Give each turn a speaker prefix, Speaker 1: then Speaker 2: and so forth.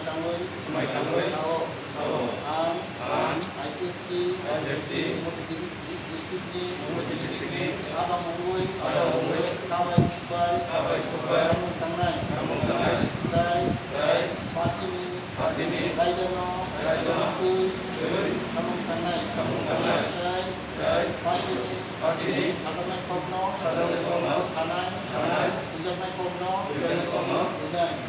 Speaker 1: Tangui, An, Ipft, District, Ada Mungui, Kawai Kubai, Kamu Tangnai, Dai, Patini, Raidano, Kui, Kamu Tangnai, Dai, Patini, Adamai Kopno, Sanai, Ijamai Kopno, Udai.